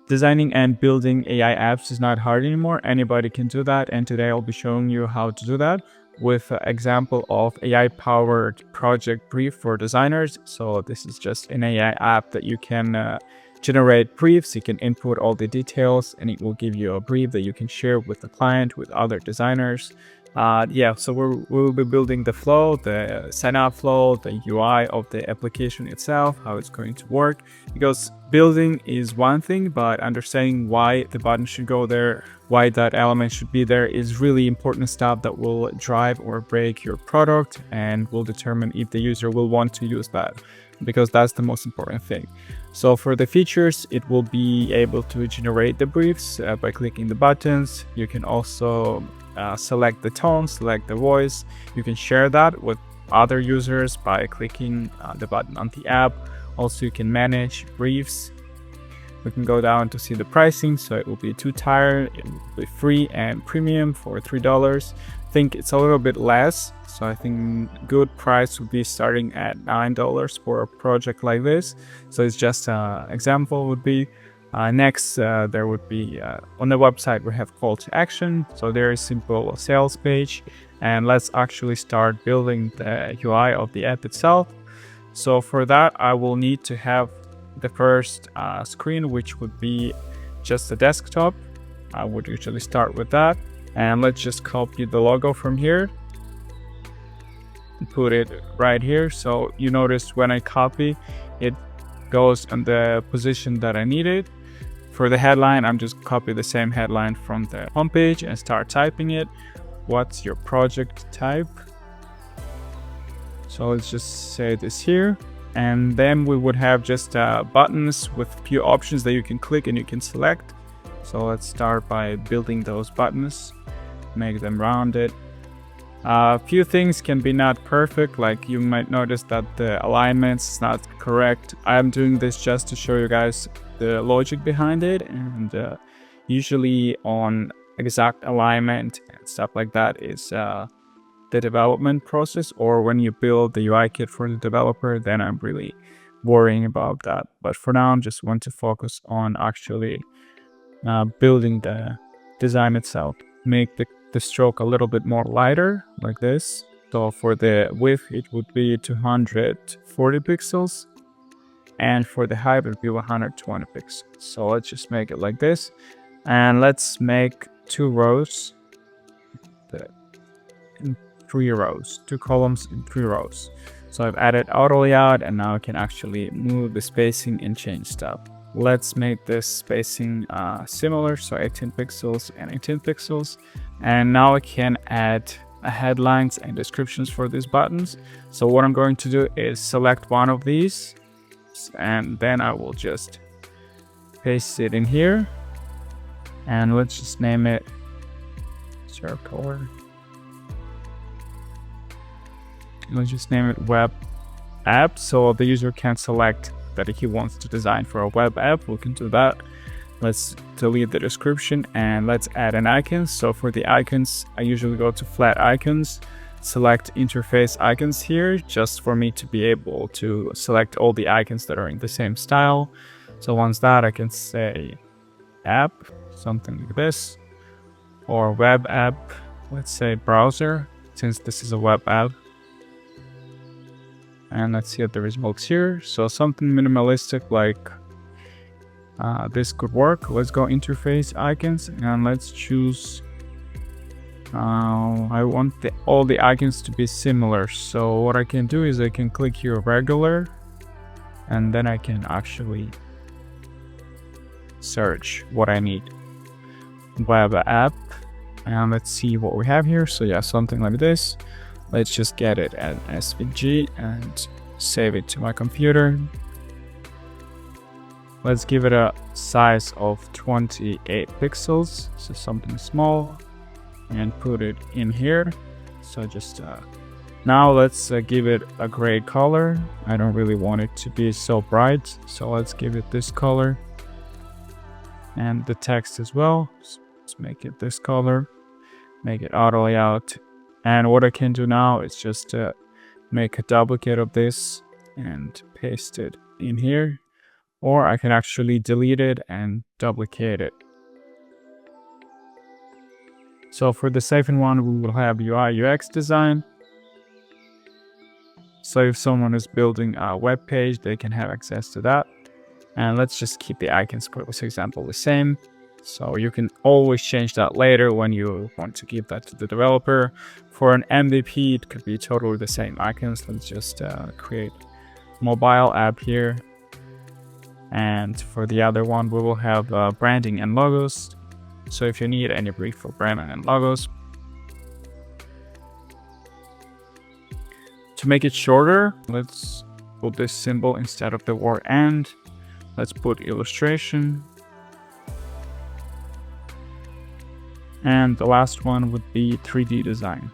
Designing and building AI apps is not hard anymore. Anybody can do that. And today I'll be showing you how to do that with an example of AI powered project brief for designers. So this is just an AI app that you can generate briefs. You can input all the details and it will give you a brief that you can share with the client, with other designers. So we'll be building the flow, the sign up flow, the UI of the application itself, how it's going to work. Because building is one thing, but understanding why the button should go there, why that element should be there is really important stuff that will drive or break your product and will determine if the user will want to use that, because that's the most important thing. So for the features, it will be able to generate the briefs by clicking the buttons. You can also select the tone, select the voice. You can share that with other users by clicking the button on the app. Also, you can manage briefs. We can go down to see the pricing. So it will be 2-tier, it will be free and premium for $3. I think it's a little bit less. So I think good price would be starting at $9 for a project like this. So it's just an example would be. Next, there would be on the website, we have call to action. So there is simple sales page, and let's actually start building the UI of the app itself. So for that, I will need to have the first screen, which would be just a desktop. I would usually start with that. And let's just copy the logo from here and put it right here. So you notice when I copy, it goes on the position that I need it. For the headline, I'm just copy the same headline from the homepage and start typing it. What's your project type? So let's just say this here. And then we would have just buttons with a few options that you can click and you can select. So let's start by building those buttons, make them rounded. A few things can be not perfect, like you might notice that the alignment is not correct. I'm doing this just to show you guys the logic behind it, and usually on exact alignment and stuff like that is the development process, or when you build the UI kit for the developer, then I'm really worrying about that. But for now, I just want to focus on actually building the design itself. Make the stroke a little bit more lighter, like this. So for the width, it would be 240 pixels. And for the height, it would be 120 pixels. So let's just make it like this. And let's make 2 rows in 3 rows, 2 columns in 3 rows. So I've added auto layout, and now I can actually move the spacing and change stuff. Let's make this spacing similar, so 18 pixels and 18 pixels. And now I can add headlines and descriptions for these buttons. So what I'm going to do is select one of these, and then I will just paste it in here. And let's just name it circle. Let's just name it web app, so the user can select that he wants to design for a web app. We can do that. Let's delete the description and let's add an icon. So for the icons, I usually go to flat icons, select interface icons here, just for me to be able to select all the icons that are in the same style. So once that, I can say app, something like this, or web app. Let's say browser, since this is a web app. And let's see what the results here. So something minimalistic like this could work. Let's go interface icons and let's choose. I want all the icons to be similar. So what I can do is I can click here regular, and then I can actually search what I need. Web app, and let's see what we have here. So yeah, something like this. Let's just get it as SVG and save it to my computer. Let's give it a size of 28 pixels, so something small, and put it in here. So just now let's give it a gray color. I don't really want it to be so bright, so let's give it this color, and the text as well. So let's make it this color, make it auto layout. And what I can do now is just make a duplicate of this and paste it in here. or I can actually delete it and duplicate it. So for the second one, we will have UI UX design. So if someone is building a web page, they can have access to that. And let's just keep the icons for this example the same. So you can always change that later when you want to give that to the developer. For an MVP, it could be totally the same icons. Let's just create mobile app here. And for the other one, we will have branding and logos. So if you need any brief for branding and logos, to make it shorter, let's put this symbol instead of the word and. Let's put illustration. And the last one would be 3D design.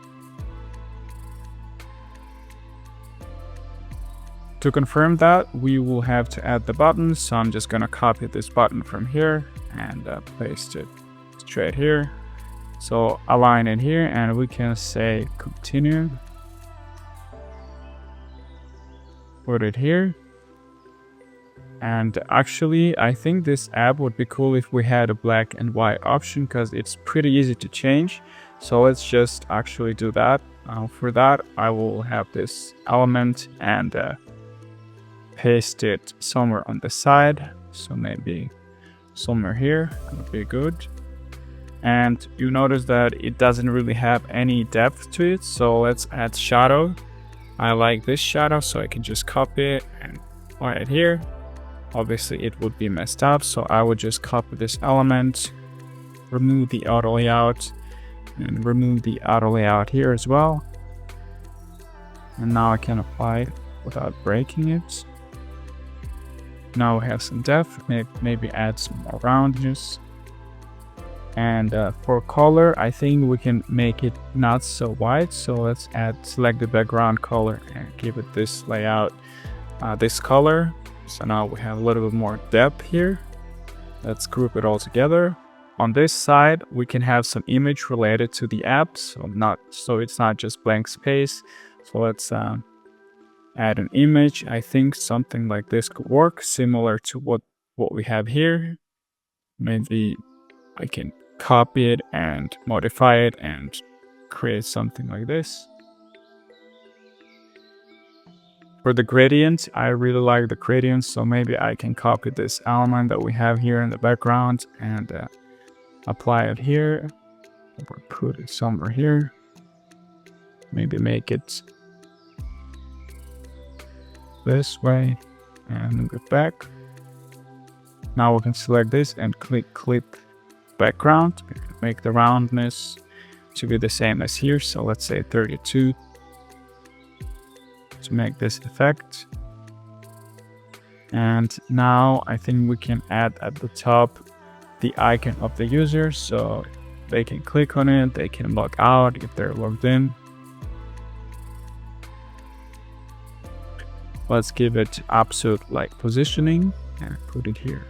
To confirm that, we will have to add the button. So I'm just gonna copy this button from here and paste it straight here. So align it here and we can say continue. Put it here. And actually, I think this app would be cool if we had a black and white option because it's pretty easy to change. So let's just actually do that. For that, I will have this element and paste it somewhere on the side. So maybe somewhere here would be good. And you notice that it doesn't really have any depth to it. So let's add shadow. I like this shadow, so I can just copy it and apply it here. Obviously it would be messed up, so I would just copy this element, remove the auto layout, and remove the auto layout here as well. And now I can apply it without breaking it. Now we have some depth, maybe add some more roundness. And for color, I think we can make it not so white, so let's select the background color and give it this layout, this color. So now we have a little bit more depth here. Let's group it all together. On this side, we can have some image related to the app, so it's not just blank space. So let's add an image. I think something like this could work, similar to what we have here. Maybe I can copy it and modify it and create something like this. For the gradient, I really like the gradient, so maybe I can copy this element that we have here in the background and apply it here, or put it somewhere here. Maybe make it this way and move it back. Now we can select this and click clip background, make the roundness to be the same as here. So let's say 32. To make this effect. And now I think we can add at the top the icon of the user, so they can click on it, they can log out if they're logged in. Let's give it absolute like positioning and put it here.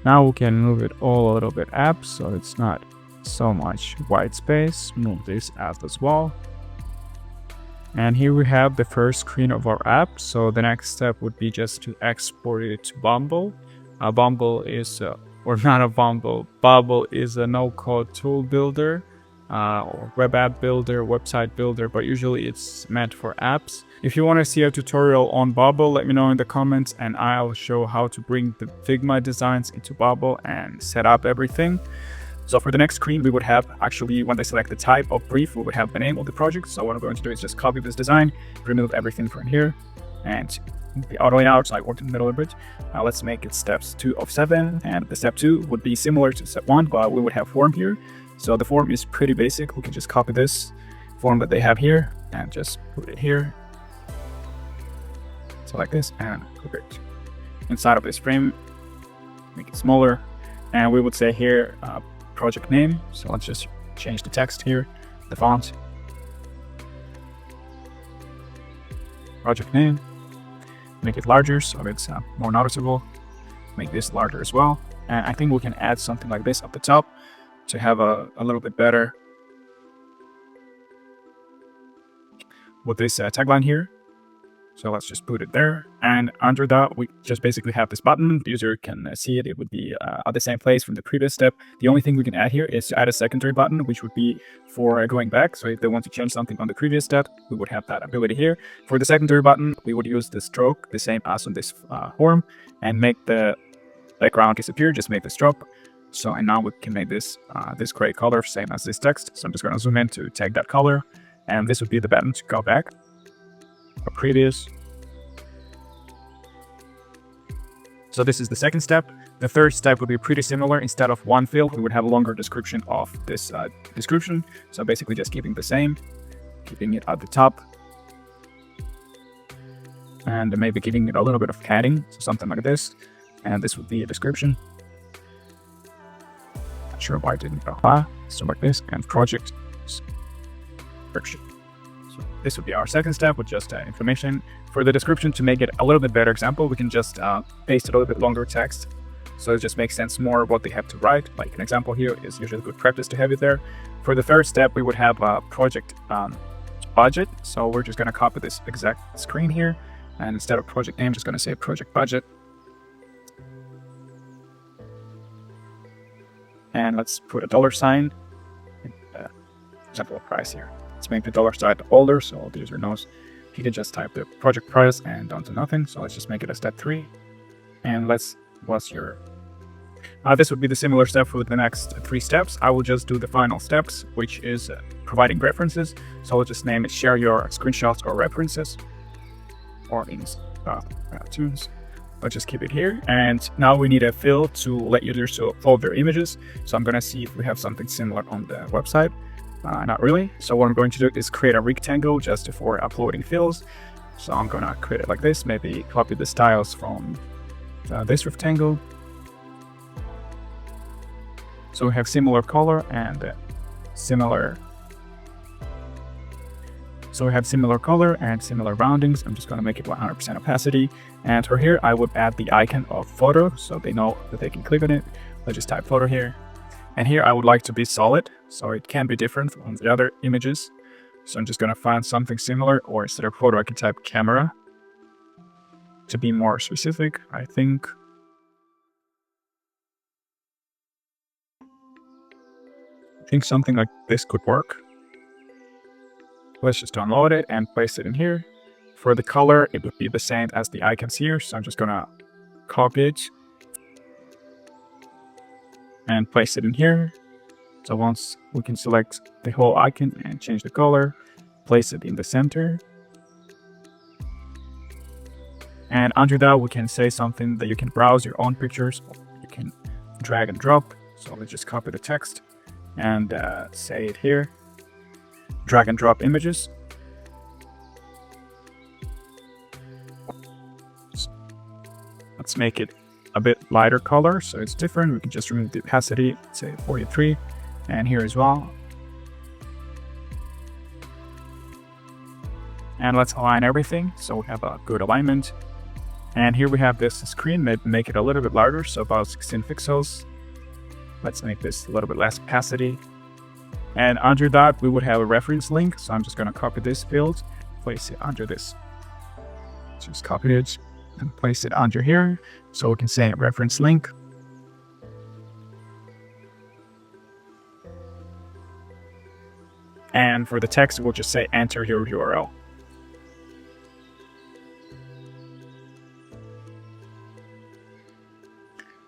Now we can move it all a little bit up so it's not so much white space. Move this up as well. And here we have the first screen of our app. So the next step would be just to export it to Bumble. Bumble is, or not a Bumble, Bubble is a no-code tool builder, or web app builder, website builder, but usually it's meant for apps. If you want to see a tutorial on Bubble, let me know in the comments and I'll show how to bring the Figma designs into Bubble and set up everything. So for the next screen, we would have actually, when they select the type of brief, we would have the name of the project. So what I'm going to do is just copy this design, remove everything from here, and the auto layout, so I worked in the middle of it. Let's make it steps 2 of 7, and the step 2 would be similar to step 1, but we would have form here. So the form is pretty basic. We can just copy this form that they have here and just put it here. Select this and put it inside of this frame, make it smaller. And we would say here, project name. So let's just change the text here, the font, project name, make it larger so it's more noticeable. Make this larger as well. And I think we can add something like this up the top to have a little bit better with this tagline here. So let's just put it there. And under that, we just basically have this button. The user can see it. It would be at the same place from the previous step. The only thing we can add here is to add a secondary button, which would be for going back. So if they want to change something on the previous step, we would have that ability here. For the secondary button, we would use the stroke, the same as on this form, and make the background disappear, just make the stroke. So, and now we can make this this gray color, same as this text. So I'm just going to zoom in to take that color. And this would be the button to go back. Previous. So this is the second step. The third step would be pretty similar. Instead of one field, we would have a longer description of this description. So basically just keeping the same, keeping it at the top, and maybe giving it a little bit of padding, so something like this. And this would be a description. Not sure why I didn't go so like this, and project description. So this would be our second step with just information. For the description, to make it a little bit better example, we can just paste a little bit longer text. So it just makes sense more what they have to write. Like an example here is usually good practice to have it there. For the third step, we would have a project budget. So we're just going to copy this exact screen here. And instead of project name, just going to say project budget. And let's put a $sign in the example price here. Let's make the $sign older so the user knows he can just type the project price and down to nothing. So let's just make it a step 3. And this would be the similar step for the next 3 steps. I will just do the final steps, which is providing references. So I'll just name it share your screenshots or references, or in tunes. Let's just keep it here. And now we need a field to let users to upload their images. So I'm going to see if we have something similar on the website. Not really. So what I'm going to do is create a rectangle just for uploading fields. So I'm going to create it like this. Maybe copy the styles from this rectangle. So we have similar color and similar. So we have similar color and similar roundings. I'm just going to make it 100% opacity. And for here, I would add the icon of photo so they know that they can click on it. Let's just type photo here. And here I would like to be solid, so it can be different from the other images. So I'm just going to find something similar, or instead of photo, I can type camera to be more specific, I think. I think something like this could work. Let's just download it and place it in here. For the color, it would be the same as the icons here. So I'm just going to copy it and place it in here. So once we can select the whole icon and change the color, place it in the center. And under that, we can say something that you can browse your own pictures. You can drag and drop. So let's just copy the text and say it here. Drag and drop images. Let's make it a bit lighter color so it's different. We can just remove the opacity, say 43, and here as well. And let's align everything so we have a good alignment. And here we have this screen, make it a little bit larger, so about 16 pixels. Let's make this a little bit less opacity. And under that, we would have a reference link. So I'm just going to copy this field, place it under this. Just copy it and place it under here. So we can say reference link. And for the text, we'll just say enter your URL.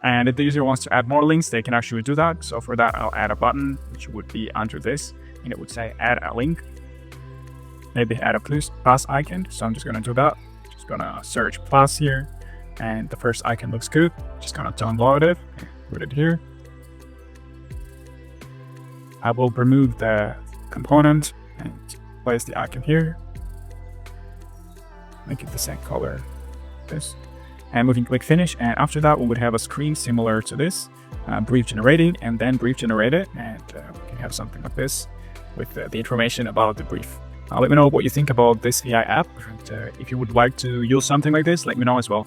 And if the user wants to add more links, they can actually do that. So for that, I'll add a button, which would be under this, and it would say add a link. Maybe add a plus icon. So I'm just going to do that. Just going to search plus here. And the first icon looks good. Just going to download it, put it here. I will remove the component and place the icon here. Make it the same color. This. And we can click finish, and after that we would have a screen similar to this, brief generating, and then brief generated, and we can have something like this with the information about the brief. Let me know what you think about this AI app, and if you would like to use something like this, let me know as well.